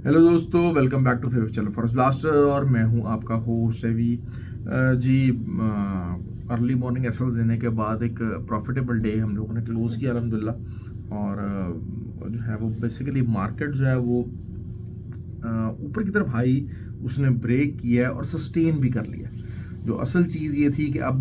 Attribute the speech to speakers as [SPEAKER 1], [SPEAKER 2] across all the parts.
[SPEAKER 1] Hello दोस्तों, welcome back to favourite channel Forest Blaster और मैं हूं आपका host Ravi ji. Early morning SLs देने के बाद एक प्रॉफिटेबल डे हम लोगों ने क्लोज किया अल्हम्दुलिल्लाह। और जो है वो बेसिकली मार्केट जो है वो ऊपर की तरफ हाई उसने ब्रेक किया है और सस्टेन भी कर लिया। जो असल चीज़ ये थी कि अब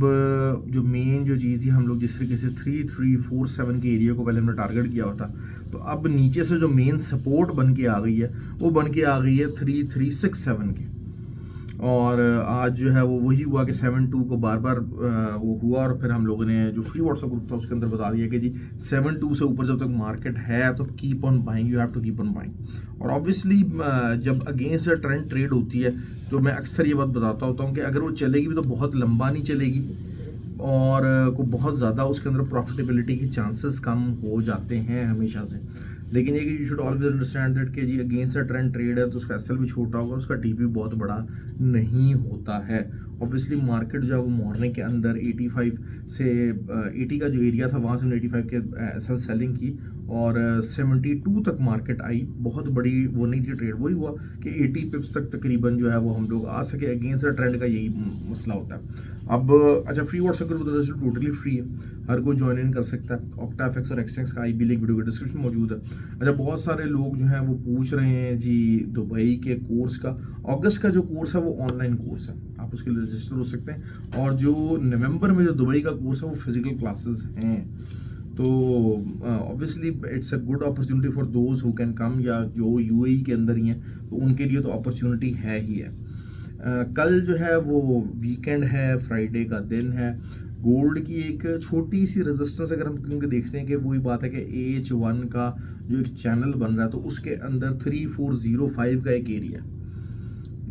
[SPEAKER 1] जो मेन जो चीज़ थी, हम लोग जिस तरीके से 3347 के एरिया को पहले हमने टारगेट किया होता, तो अब नीचे से जो मेन सपोर्ट बन के आ गई है वो बन के आ गई है 3367 की। और आज जो है वो वही हुआ कि 7-2 को बार बार वो हुआ और फिर हम लोगों ने जो फ्री व्हाट्सएप ग्रुप था उसके अंदर बता दिया कि जी 7-2 से ऊपर जब तक मार्केट है तो keep on buying, you have to keep on buying. और ऑब्वियसली जब अगेंस्ट ट्रेंड ट्रेड होती है तो मैं अक्सर ये बात बताता होता हूँ कि अगर वो चलेगी भी तो बहुत लंबा नहीं चलेगी और को बहुत ज़्यादा उसके अंदर प्रॉफिटेबिलिटी के चांसेस कम हो जाते हैं हमेशा से। लेकिन ये कि you should always understand that कि जी अगेंस्ट द ट्रेंड ट्रेड है तो उसका एसएल भी छोटा होगा, उसका टीपी बहुत बड़ा नहीं होता है। ऑब्वियसली मार्केट जो है वो मॉर्निंग के अंदर 85 से 80 का जो एरिया था वहाँ से 85 के एसएल सेलिंग की और 72 तक मार्केट आई। बहुत बड़ी वो नहीं थी ट्रेड, वही हुआ कि 80 पिप्स तक तकरीबन जो है वो हम लोग आ सके। अगेंस्ट द ट्रेंड का यही मसला होता है। अब अच्छा, free WhatsApp group totally free है, हर कोई ज्वाइन इन कर सकता है। ऑक्टाफेक्स और एक्सटेंक्स का आईबी लिंक वीडियो के डिस्क्रिप्शन में मौजूद है। अच्छा, बहुत सारे लोग जो हैं वो पूछ रहे हैं जी दुबई के कोर्स का। अगस्त का जो कोर्स है वो ऑनलाइन कोर्स है, आप उसके लिए रजिस्टर हो सकते हैं। और जो नवंबर में जो दुबई का कोर्स है वो फिजिकल क्लासेस हैं। तो obviously it's a good opportunity for those who can come, या जो यूएई के अंदर ही हैं तो उनके लिए तो अपॉर्चुनिटी है ही है। कल जो है वो वीकेंड है, फ्राइडे का दिन है। गोल्ड की एक छोटी सी रेजिस्टेंस अगर हम क्योंकि देखते हैं कि वही बात है कि H1 का जो एक चैनल बन रहा है तो उसके अंदर 3405 का एक एरिया,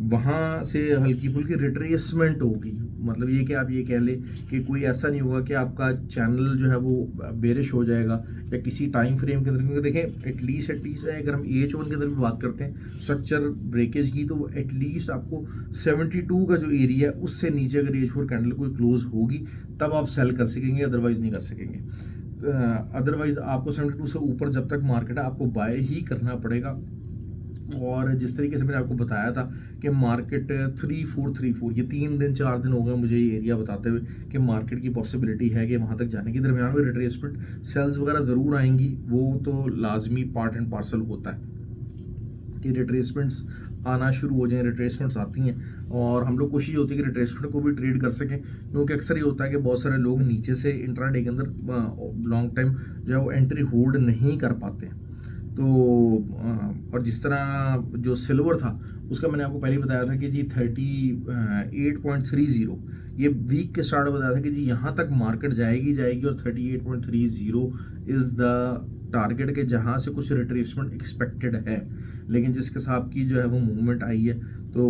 [SPEAKER 1] वहाँ से हल्की फुल्की रिट्रेसमेंट होगी। मतलब ये कि आप ये कह लें कि कोई ऐसा नहीं होगा कि आपका चैनल जो है वो बेरिश हो जाएगा या किसी टाइम फ्रेम के अंदर। क्योंकि देखें एटलीस्ट अगर हम H1 के अंदर भी बात करते हैं स्ट्रक्चर ब्रेकेज की, तो एटलीस्ट आपको 72 का जो एरिया है उससे नीचे अगर H4 कैंडल कोई क्लोज होगी तब आप सेल कर सकेंगे, अदरवाइज नहीं कर सकेंगे। अदरवाइज आपको 72 से ऊपर जब तक मार्केट है आपको बाय ही करना पड़ेगा। और जिस तरीके से मैंने आपको बताया था कि मार्केट 3434, ये 3 दिन 4 दिन हो गए मुझे ये एरिया बताते हुए कि मार्केट की पॉसिबिलिटी है कि वहाँ तक जाने के दरमियान में रिट्रेसमेंट सेल्स वगैरह ज़रूर आएंगी। वो तो लाजमी पार्ट एंड पार्सल होता है कि रिट्रेसमेंट्स आना शुरू हो जाएं। रिट्रेसमेंट्स आती हैं और हम लोग कोशिश होती है कि रिट्रेसमेंट को भी ट्रेड कर सकें, क्योंकि अक्सर ये होता है कि बहुत सारे लोग नीचे से इंट्राडे के अंदर लॉन्ग टाइम जो है वो एंट्री होल्ड नहीं कर पाते हैं। तो और जिस तरह जो सिल्वर था उसका मैंने आपको पहले ही बताया था कि जी 38.30, ये वीक के स्टार्ट में बताया था कि जी यहाँ तक मार्केट जाएगी जाएगी और 38.30 इज़ द टारगेट के जहाँ से कुछ रिट्रेसमेंट एक्सपेक्टेड है। लेकिन जिस हिसाब की जो है वो मूवमेंट आई है तो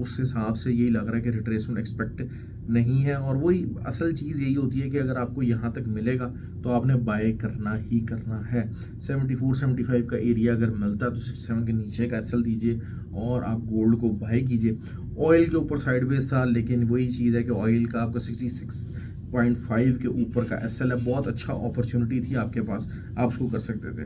[SPEAKER 1] उस हिसाब से यही लग रहा है कि रिट्रेसमेंट एक्सपेक्ट नहीं है। और वही असल चीज़ यही होती है कि अगर आपको यहाँ तक मिलेगा तो आपने बाय करना ही करना है। 74-75 का एरिया अगर मिलता है तो 67 के नीचे का एसएल दीजिए और आप गोल्ड को बाय कीजिए। ऑयल के ऊपर साइडवेज था, लेकिन वही चीज़ है कि ऑयल का आपका 66.5 के ऊपर का एसएल है, बहुत अच्छा अपॉर्चुनिटी थी आपके पास, आप उसको कर सकते थे।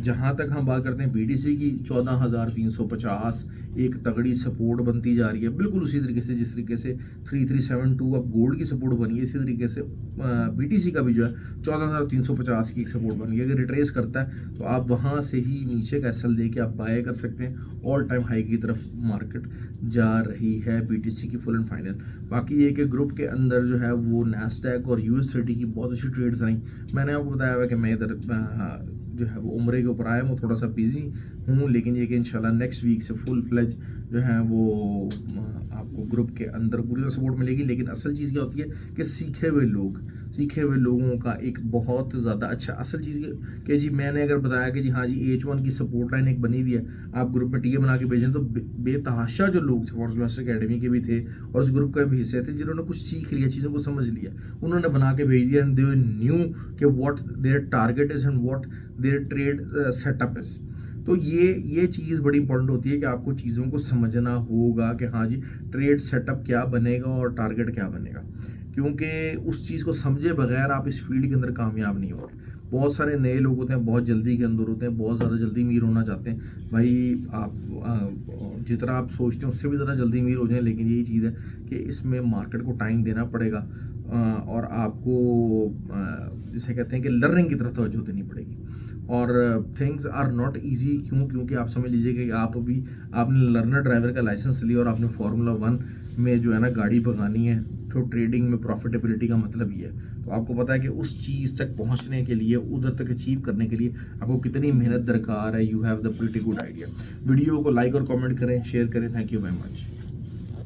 [SPEAKER 1] जहाँ तक हम बात करते हैं बीटीसी की, 14,350 एक तगड़ी सपोर्ट बनती जा रही है, बिल्कुल उसी तरीके से जिस तरीके से 3372 अब गोल्ड की सपोर्ट बनी है, इसी तरीके से बीटीसी का भी जो है 14,350 की एक सपोर्ट बनी है। अगर रिट्रेस करता है तो आप वहाँ से ही नीचे का एसएल लेके आप बाय कर सकते हैं। ऑल टाइम हाई की तरफ मार्केट जा रही है बीटीसी की फुल एंड फाइनल। बाकी ये कि ग्रुप के अंदर जो है वो नैस्डैक और US30 की बहुत अच्छी ट्रेड्स आई। मैंने आपको बताया हुआ कि मैं इधर जो है वो उम्रे के ऊपर आया हूँ, थोड़ा सा बिजी हूँ, लेकिन ये कि इंशाल्लाह नेक्स्ट वीक से फुल फ्लेज जो है वो आपको ग्रुप के अंदर पूरी तरह सपोर्ट मिलेगी। लेकिन असल चीज़ क्या होती है कि सीखे हुए लोगों का एक बहुत ज़्यादा अच्छा असल चीज़ कि जी मैंने अगर बताया कि जी हाँ जी H1 की सपोर्ट लाइन एक बनी हुई है, आप ग्रुप में टीए बना के भेजें, तो बेतहाशा जो लोग थे फॉरेस्ट ब्लास्टर अकेडमी के भी थे और उस ग्रुप का भी हिस्से थे जिन्होंने कुछ सीख लिया, चीज़ों को समझ लिया, उन्होंने बना के भेज दिया एंड दे न्यू कि what their target is and what their trade setup is. तो ये चीज़ बड़ी इंपॉर्टेंट होती है कि आपको चीज़ों को समझना होगा कि हाँ जी ट्रेड सेटअप क्या बनेगा और टारगेट क्या बनेगा, क्योंकि उस चीज़ को समझे बगैर आप इस फील्ड के अंदर कामयाब नहीं होगे। बहुत सारे नए लोग होते हैं, बहुत जल्दी के अंदर होते हैं, बहुत ज़्यादा जल्दी अमीर होना चाहते हैं। भाई आप जितना आप सोचते हैं उससे भी ज़रा जल्दी अमीर हो जाएं, लेकिन यही चीज़ है कि इसमें मार्केट को टाइम देना पड़ेगा और आपको जिसे कहते हैं कि लर्निंग की तरफ तवज्जो देनी पड़ेगी। और थिंग्स आर नॉट ईजी, क्योंकि आप समझ लीजिए कि आपने लर्नर ड्राइवर का लाइसेंस लिया और आपने फार्मूला 1 में जो है ना गाड़ी भगानी है, तो ट्रेडिंग में प्रॉफिटेबिलिटी का मतलब ये है। तो आपको पता है कि उस चीज़ तक पहुंचने के लिए, उधर तक अचीव करने के लिए आपको कितनी मेहनत दरकार है। You have the pretty good idea. Video को लाइक और कमेंट करें, शेयर करें। Thank you very much.